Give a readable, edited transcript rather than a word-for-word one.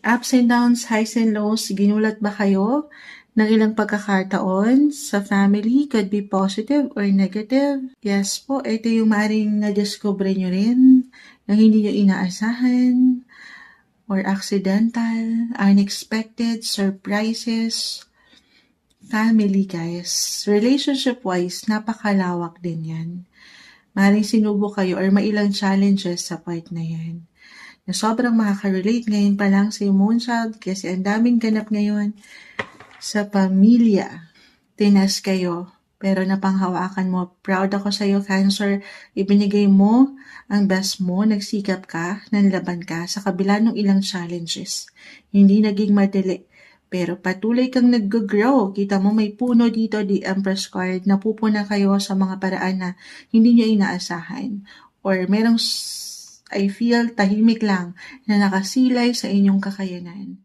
Ups and downs, highs and lows, ginulat ba kayo ng ilang pagkakataon sa family? Could be positive or negative. Yes po, ito yung maaaring na-discover nyo rin na hindi nyo inaasahan or accidental, unexpected, surprises. Family, guys. Relationship-wise, napakalawak din yan. Maaaring sinubo kayo or mailang challenges sa part na yan na sobrang makaka-relate ngayon pa lang sa Moonchild kasi ang daming ganap ngayon sa pamilya. Tinas kayo, pero napanghawakan mo. Proud ako sa iyo, Cancer. Ibinigay mo ang best mo, nagsikap ka, nanlaban ka sa kabila ng ilang challenges. Hindi naging madali, pero patuloy kang nag-grow. Kita mo may puno dito, the Empress card, napupuna kayo sa mga paraan na hindi nyo inaasahan. Or merong I feel tahimik lang na nakasilay sa inyong kakayanan.